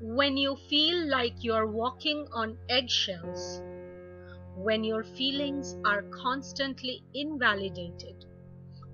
When you feel like you're walking on eggshells, when your feelings are constantly invalidated,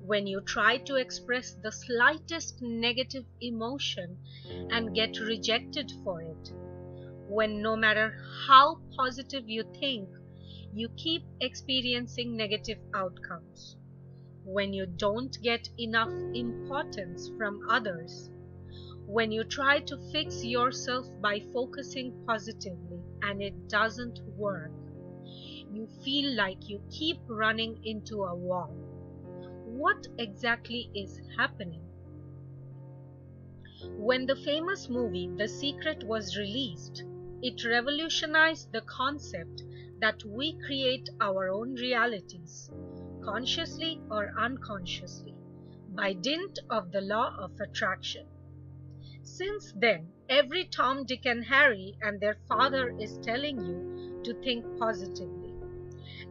when you try to express the slightest negative emotion and get rejected for it, when no matter how positive you think, you keep experiencing negative outcomes, when you don't get enough importance from others, when you try to fix yourself by focusing positively and it doesn't work, you feel like you keep running into a wall. What exactly is happening? When the famous movie The Secret was released, it revolutionized the concept that we create our own realities, consciously or unconsciously, by dint of the law of attraction. Since then, every Tom, Dick, and Harry and their father is telling you to think positively,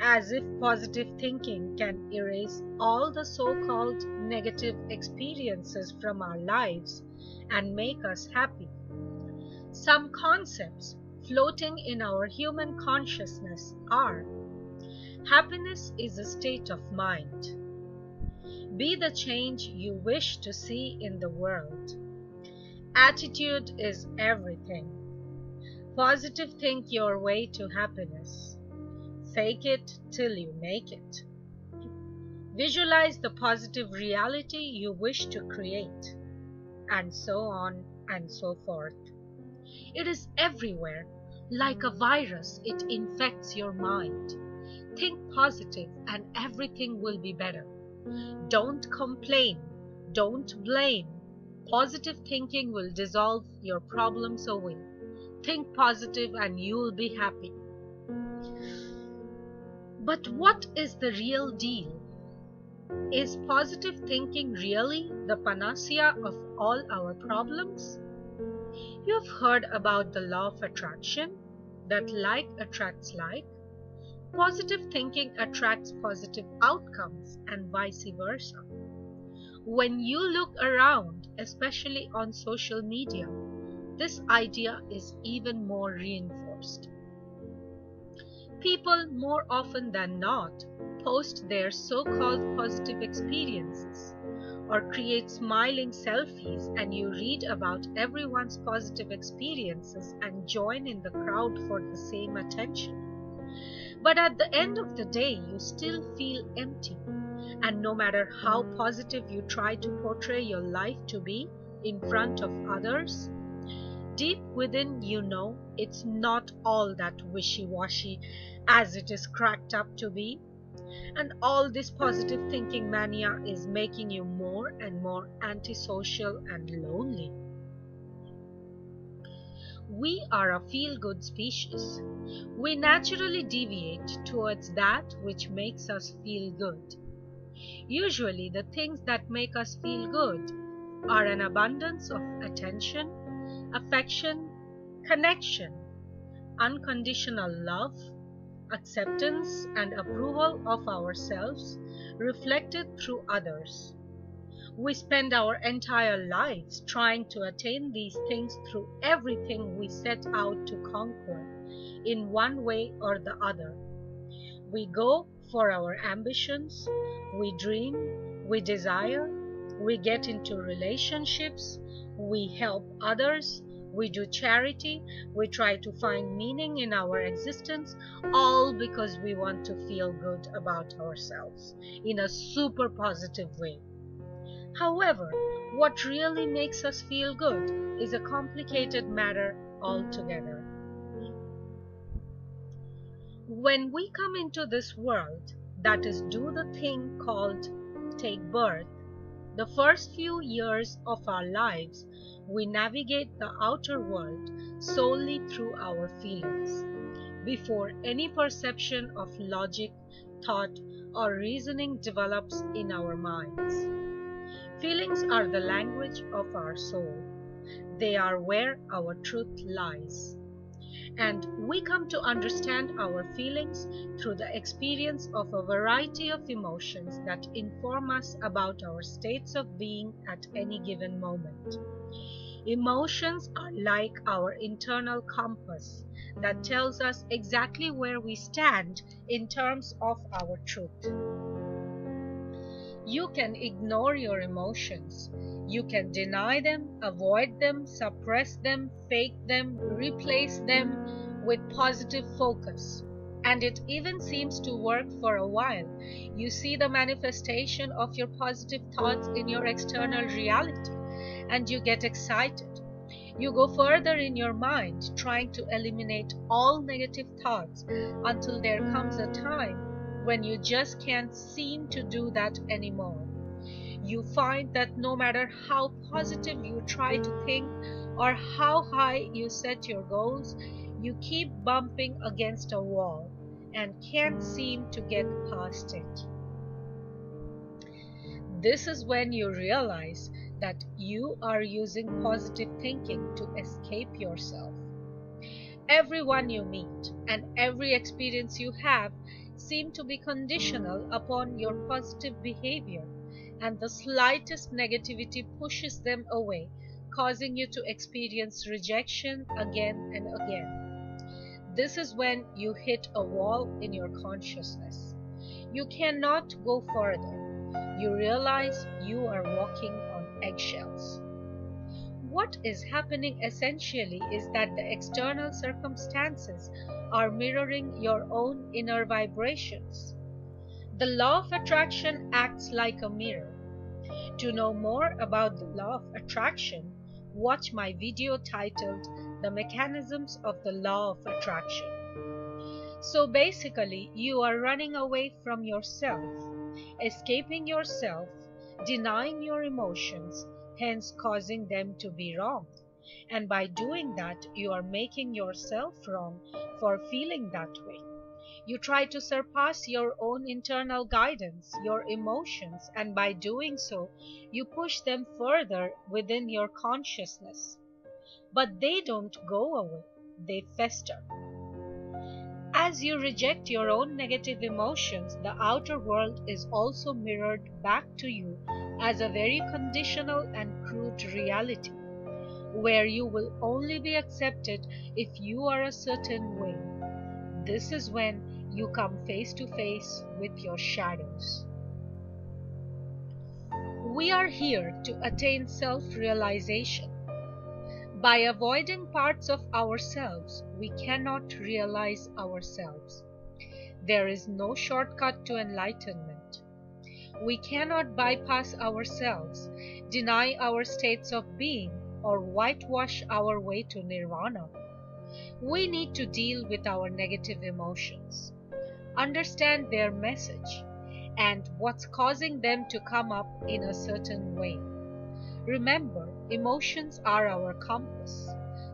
as if positive thinking can erase all the so-called negative experiences from our lives and make us happy. Some concepts floating in our human consciousness are: happiness is a state of mind. Be the change you wish to see in the world. Attitude is everything. Positive think your way to happiness. Fake it till you make it. Visualize the positive reality you wish to create, and so on and so forth. It is everywhere. Like a virus, it infects your mind. Think positive and everything will be better. Don't complain. Don't blame. Positive thinking will dissolve your problems away. Think positive and you will be happy. But what is the real deal? Is positive thinking really the panacea of all our problems? You've heard about the law of attraction, that like attracts like. Positive thinking attracts positive outcomes and vice versa. When you look around, especially on social media, this idea is even more reinforced. People more often than not post their so-called positive experiences or create smiling selfies, and you read about everyone's positive experiences and join in the crowd for the same attention. But at the end of the day, you still feel empty. And no matter how positive you try to portray your life to be in front of others, deep within you know it's not all that wishy-washy as it is cracked up to be. And all this positive thinking mania is making you more and more antisocial and lonely. We are a feel-good species. We naturally deviate towards that which makes us feel good. Usually the things that make us feel good are an abundance of attention, affection, connection, unconditional love, acceptance and approval of ourselves reflected through others. We spend our entire lives trying to attain these things through everything we set out to conquer in one way or the other. We go for our ambitions, we dream, we desire, we get into relationships, we help others, we do charity, we try to find meaning in our existence, all because we want to feel good about ourselves in a super positive way. However, what really makes us feel good is a complicated matter altogether. When we come into this world, that is, do the thing called take birth, the first few years of our lives, we navigate the outer world solely through our feelings, before any perception of logic, thought, or reasoning develops in our minds. Feelings are the language of our soul. They are where our truth lies. And we come to understand our feelings through the experience of a variety of emotions that inform us about our states of being at any given moment. Emotions are like our internal compass that tells us exactly where we stand in terms of our truth. You can ignore your emotions. You can deny them, avoid them, suppress them, fake them, replace them with positive focus. And it even seems to work for a while. You see the manifestation of your positive thoughts in your external reality, and you get excited. You go further in your mind, trying to eliminate all negative thoughts until there comes a time when you just can't seem to do that anymore. You find that no matter how positive you try to think or how high you set your goals, you keep bumping against a wall and can't seem to get past it. This is when you realize that you are using positive thinking to escape yourself. Everyone you meet and every experience you have seem to be conditional upon your positive behavior, and the slightest negativity pushes them away, causing you to experience rejection again and again. This is when you hit a wall in your consciousness. You cannot go further. You realize you are walking on eggshells. What is happening essentially is that the external circumstances are mirroring your own inner vibrations. The law of attraction acts like a mirror. To know more about the law of attraction, watch my video titled The Mechanisms of the Law of Attraction. So basically, you are running away from yourself, escaping yourself, denying your emotions, hence causing them to be wrong. And by doing that, you are making yourself wrong for feeling that way. You try to surpass your own internal guidance, your emotions, and by doing so, you push them further within your consciousness. But they don't go away, they fester. As you reject your own negative emotions, the outer world is also mirrored back to you as a very conditional and crude reality, where you will only be accepted if you are a certain way. This is when you come face to face with your shadows. We are here to attain self-realization. By avoiding parts of ourselves, we cannot realize ourselves. There is no shortcut to enlightenment. We cannot bypass ourselves, deny our states of being, or whitewash our way to nirvana. We need to deal with our negative emotions, understand their message, and what's causing them to come up in a certain way. Remember, emotions are our compass,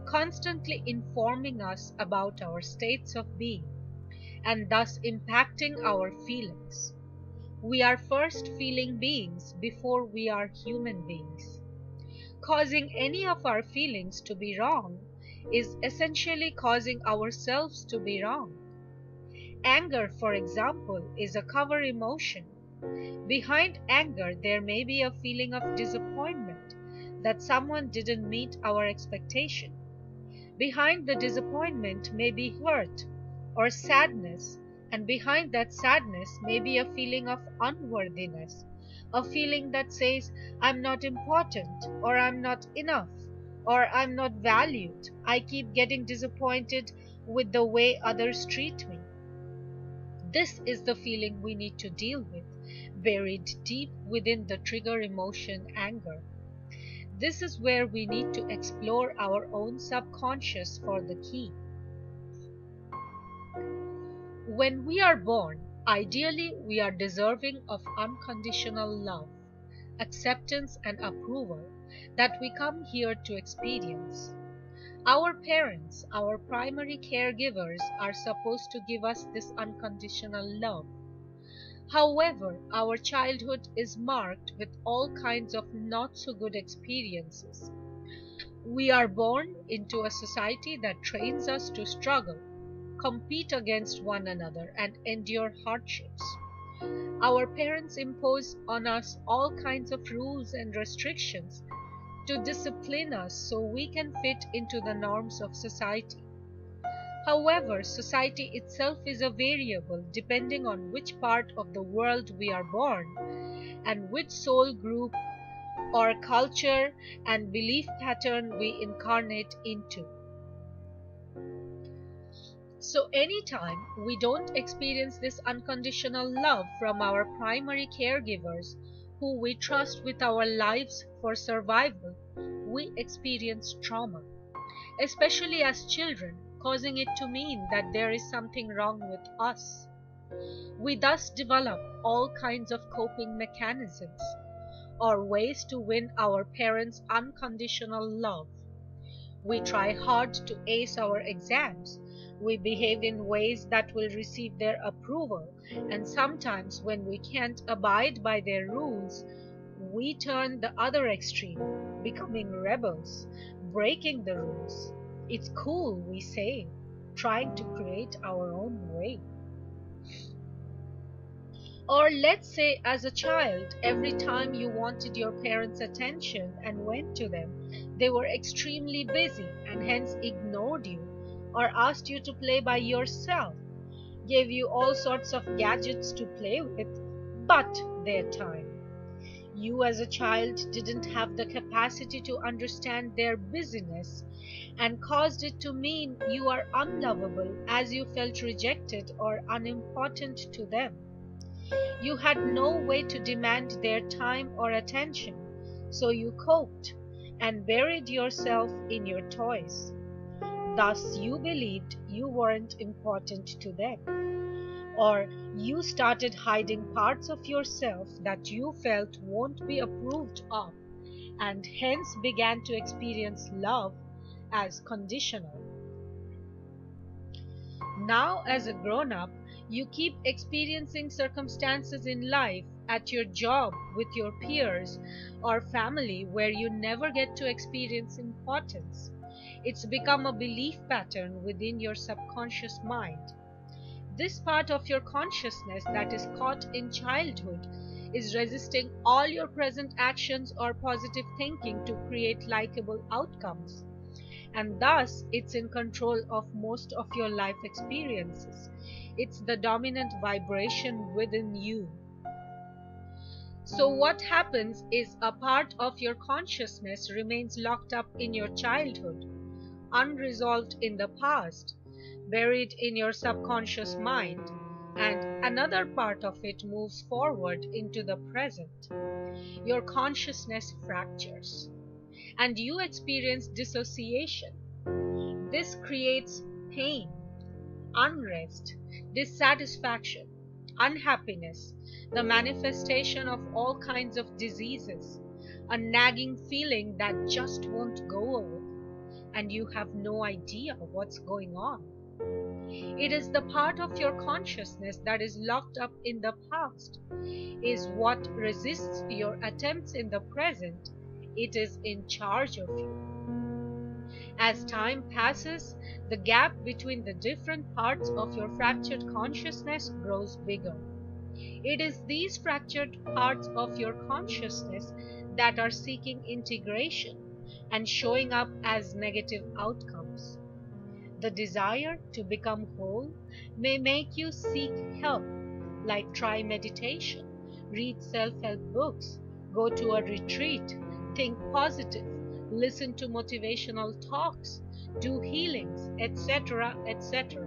constantly informing us about our states of being, and thus impacting our feelings. We are first feeling beings before we are human beings. Causing any of our feelings to be wrong is essentially causing ourselves to be wrong. Anger, for example, is a cover emotion. Behind anger, there may be a feeling of disappointment that someone didn't meet our expectation. Behind the disappointment may be hurt or sadness, and behind that sadness may be a feeling of unworthiness, a feeling that says, I'm not important, or I'm not enough, or I'm not valued. I keep getting disappointed with the way others treat me. This is the feeling we need to deal with, buried deep within the trigger emotion anger. This is where we need to explore our own subconscious for the key. When we are born, ideally we are deserving of unconditional love, acceptance and approval that we come here to experience. Our parents, our primary caregivers, are supposed to give us this unconditional love. However, our childhood is marked with all kinds of not so good experiences. We are born into a society that trains us to struggle, compete against one another, and endure hardships. Our parents impose on us all kinds of rules and restrictions to discipline us so we can fit into the norms of society. However, society itself is a variable depending on which part of the world we are born and which soul group or culture and belief pattern we incarnate into. So, anytime we don't experience this unconditional love from our primary caregivers, who we trust with our lives for survival, we experience trauma, especially as children, causing it to mean that there is something wrong with us. We thus develop all kinds of coping mechanisms or ways to win our parents' unconditional love. We try hard to ace our exams. We behave in ways that will receive their approval, and sometimes when we can't abide by their rules, we turn the other extreme, becoming rebels, breaking the rules. It's cool, we say, trying to create our own way. Or let's say, as a child, every time you wanted your parents' attention and went to them, they were extremely busy and hence ignored you or asked you to play by yourself, gave you all sorts of gadgets to play with, but their time. You as a child didn't have the capacity to understand their busyness and caused it to mean you are unlovable as you felt rejected or unimportant to them. You had no way to demand their time or attention, so you coped and buried yourself in your toys. Thus, you believed you weren't important to them, or you started hiding parts of yourself that you felt won't be approved of, and hence began to experience love as conditional. Now, as a grown up, you keep experiencing circumstances in life, at your job, with your peers, or family where you never get to experience importance. It's become a belief pattern within your subconscious mind. This part of your consciousness that is caught in childhood is resisting all your present actions or positive thinking to create likable outcomes. And thus, it's in control of most of your life experiences. It's the dominant vibration within you. So, what happens is a part of your consciousness remains locked up in your childhood, unresolved in the past, buried in your subconscious mind, and another part of it moves forward into the present. Your consciousness fractures, and you experience dissociation. This creates pain, unrest, dissatisfaction, unhappiness, the manifestation of all kinds of diseases, a nagging feeling that just won't go away, and you have no idea what's going on. It is the part of your consciousness that is locked up in the past, is what resists your attempts in the present. It is in charge of you. As time passes, the gap between the different parts of your fractured consciousness grows bigger. It is these fractured parts of your consciousness that are seeking integration and showing up as negative outcomes. The desire to become whole may make you seek help, like try meditation, read self-help books, go to a retreat, think positive, listen to motivational talks, do healings, etc., etc.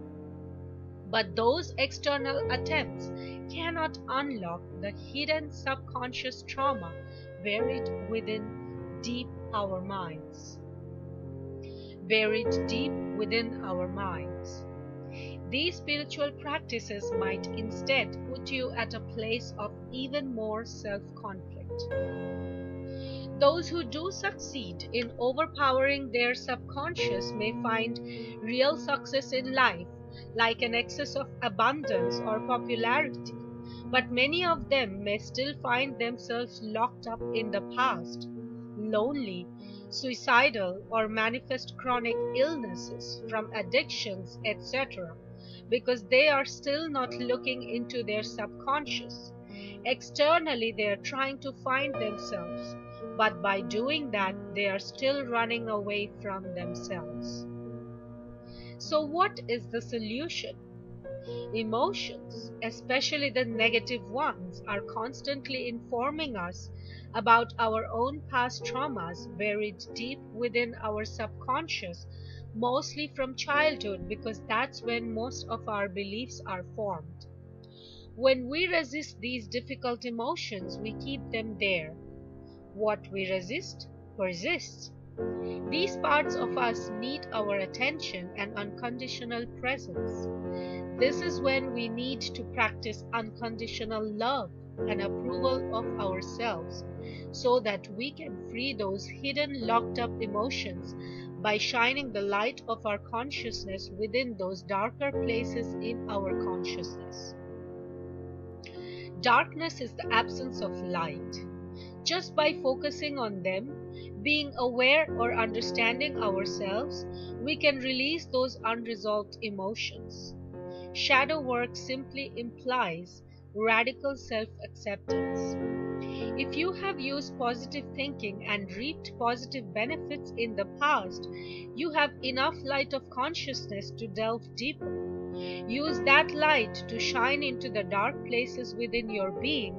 But those external attempts cannot unlock the hidden subconscious trauma buried within deep our minds. Buried deep within our minds. These spiritual practices might instead put you at a place of even more self-conflict. Those who do succeed in overpowering their subconscious may find real success in life, like an excess of abundance or popularity, but many of them may still find themselves locked up in the past, lonely, suicidal, or manifest chronic illnesses from addictions, etc., because they are still not looking into their subconscious. Externally, they are trying to find themselves, but by doing that, they are still running away from themselves. So, what is the solution? Emotions, especially the negative ones, are constantly informing us about our own past traumas buried deep within our subconscious, mostly from childhood, because that's when most of our beliefs are formed. When we resist these difficult emotions, we keep them there. What we resist persists. These parts of us need our attention and unconditional presence. This is when we need to practice unconditional love and approval of ourselves so that we can free those hidden, locked up emotions by shining the light of our consciousness within those darker places in our consciousness. Darkness is the absence of light. Just by focusing on them, being aware or understanding ourselves, we can release those unresolved emotions. Shadow work simply implies radical self-acceptance. If you have used positive thinking and reaped positive benefits in the past, you have enough light of consciousness to delve deeper. Use that light to shine into the dark places within your being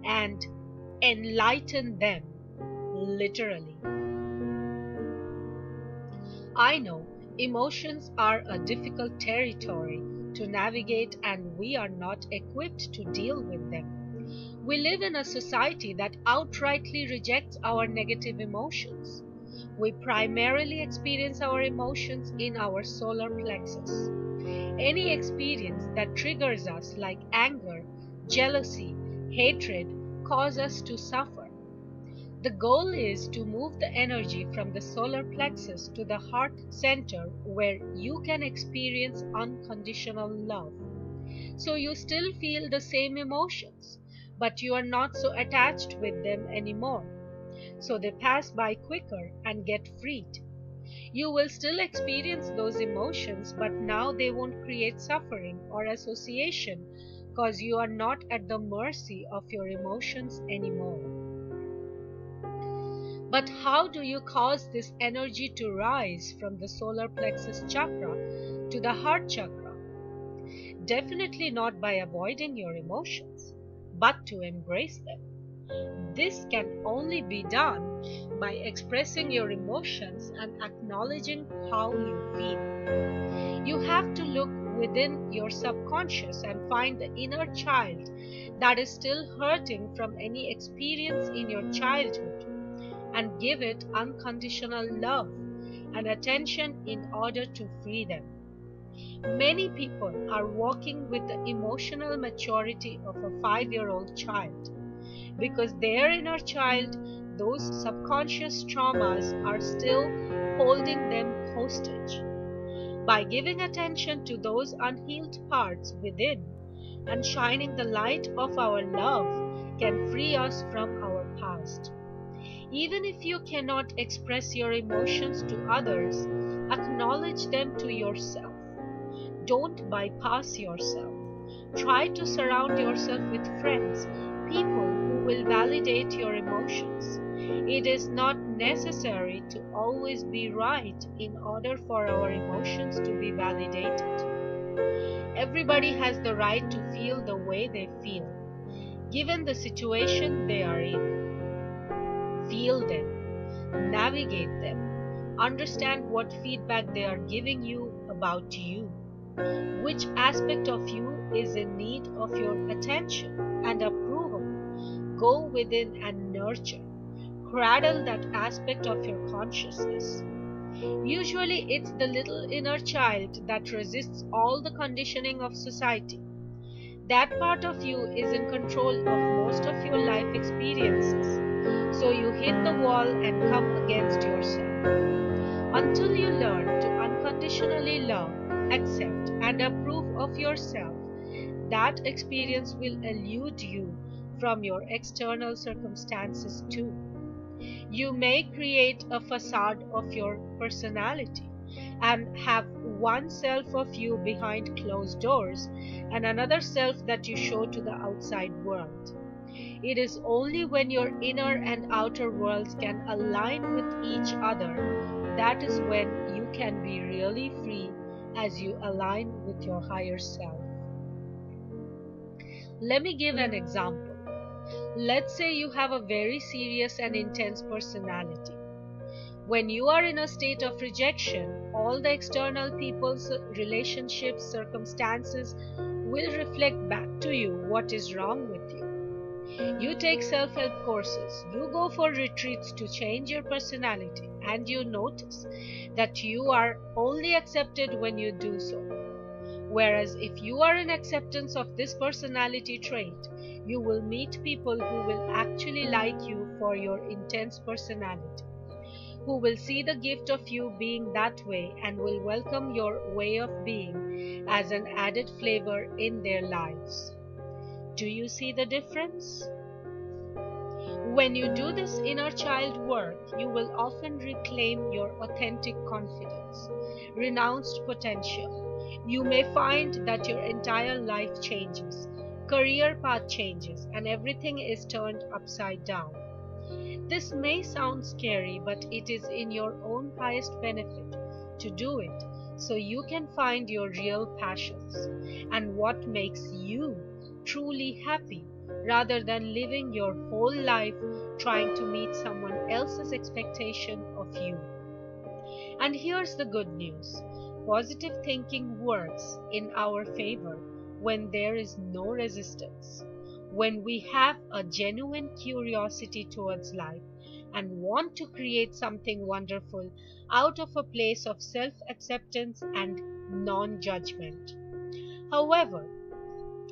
and enlighten them, literally. I know emotions are a difficult territory to navigate and we are not equipped to deal with them. We live in a society that outrightly rejects our negative emotions. We primarily experience our emotions in our solar plexus. Any experience that triggers us, like anger, jealousy, hatred, cause us to suffer. The goal is to move the energy from the solar plexus to the heart center where you can experience unconditional love. So you still feel the same emotions, but you are not so attached with them anymore. So they pass by quicker and get freed. You will still experience those emotions, but now they won't create suffering or association because you are not at the mercy of your emotions anymore. But how do you cause this energy to rise from the solar plexus chakra to the heart chakra? Definitely not by avoiding your emotions, but to embrace them. This can only be done by expressing your emotions and acknowledging how you feel. You have to look within your subconscious and find the inner child that is still hurting from any experience in your childhood and give it unconditional love and attention in order to free them. Many people are walking with the emotional maturity of a 5-year-old child because their inner child, those subconscious traumas, are still holding them hostage. By giving attention to those unhealed parts within and shining the light of our love can free us from our past. Even if you cannot express your emotions to others, acknowledge them to yourself. Don't bypass yourself. Try to surround yourself with friends, people who will validate your emotions. It is not necessary to always be right in order for our emotions to be validated. Everybody has the right to feel the way they feel, given the situation they are in. Feel them, navigate them, understand what feedback they are giving you about you. Which aspect of you is in need of your attention and approval? Go within and nurture. Cradle that aspect of your consciousness. Usually it's the little inner child that resists all the conditioning of society. That part of you is in control of most of your life experiences. So you hit the wall and come against yourself. Until you learn to unconditionally love, accept, and approve of yourself, that experience will elude you from your external circumstances too. You may create a facade of your personality and have one self of you behind closed doors and another self that you show to the outside world. It is only when your inner and outer worlds can align with each other that is when you can be really free as you align with your higher self. Let me give an example. Let's say you have a very serious and intense personality. When you are in a state of rejection, all the external people's relationships, circumstances will reflect back to you what is wrong with you. You take self-help courses, you go for retreats to change your personality, and you notice that you are only accepted when you do so. Whereas if you are in acceptance of this personality trait, you will meet people who will actually like you for your intense personality, who will see the gift of you being that way and will welcome your way of being as an added flavor in their lives. Do you see the difference? When you do this inner child work, you will often reclaim your authentic confidence, renounced potential. You may find that your entire life changes, career path changes, and everything is turned upside down. This may sound scary, but it is in your own highest benefit to do it so you can find your real passions and what makes you truly happy rather than living your whole life trying to meet someone else's expectation of you. And here's the good news. Positive thinking works in our favor when there is no resistance. When we have a genuine curiosity towards life and want to create something wonderful out of a place of self-acceptance and non-judgment. However,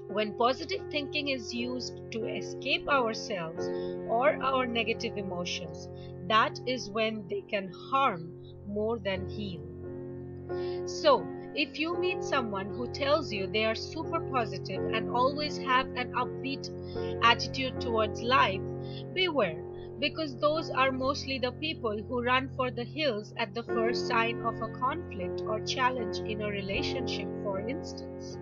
when positive thinking is used to escape ourselves or our negative emotions, that is when they can harm more than heal. So, if you meet someone who tells you they are super positive and always have an upbeat attitude towards life, beware, because those are mostly the people who run for the hills at the first sign of a conflict or challenge in a relationship, for instance.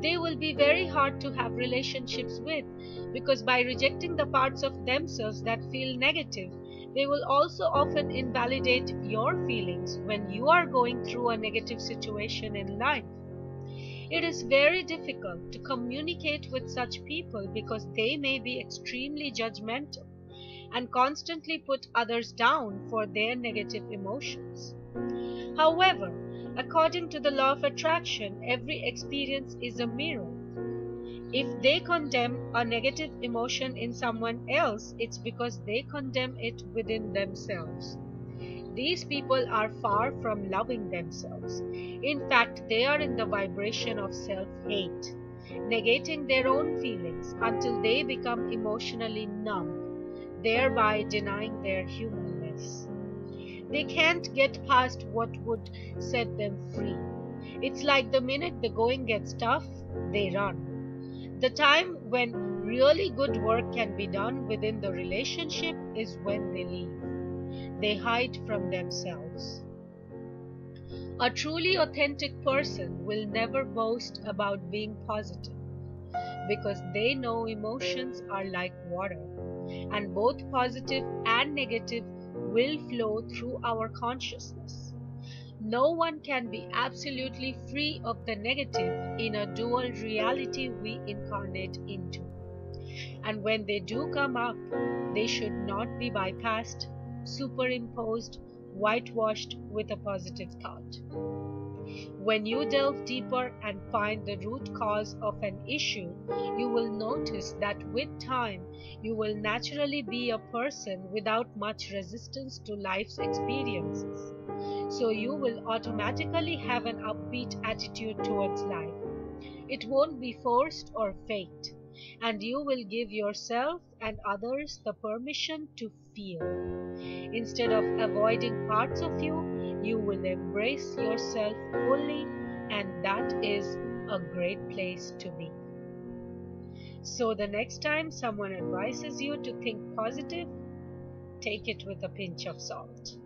They will be very hard to have relationships with because by rejecting the parts of themselves that feel negative, they will also often invalidate your feelings when you are going through a negative situation in life. It is very difficult to communicate with such people because they may be extremely judgmental and constantly put others down for their negative emotions. However, according to the law of attraction, every experience is a mirror. If they condemn a negative emotion in someone else, it's because they condemn it within themselves. These people are far from loving themselves. In fact, they are in the vibration of self-hate, negating their own feelings until they become emotionally numb, thereby denying their humanness. They can't get past what would set them free. It's like the minute the going gets tough, they run. The time when really good work can be done within the relationship is when they leave. They hide from themselves. A truly authentic person will never boast about being positive because they know emotions are like water, and both positive and negative will flow through our consciousness. No one can be absolutely free of the negative in a dual reality we incarnate into. And when they do come up, they should not be bypassed, superimposed, whitewashed with a positive thought. When you delve deeper and find the root cause of an issue, you will notice that with time, you will naturally be a person without much resistance to life's experiences. So you will automatically have an upbeat attitude towards life. It won't be forced or faked, and you will give yourself and others the permission to feel. Instead of avoiding parts of you, you will embrace yourself fully, and that is a great place to be. So the next time someone advises you to think positive, take it with a pinch of salt.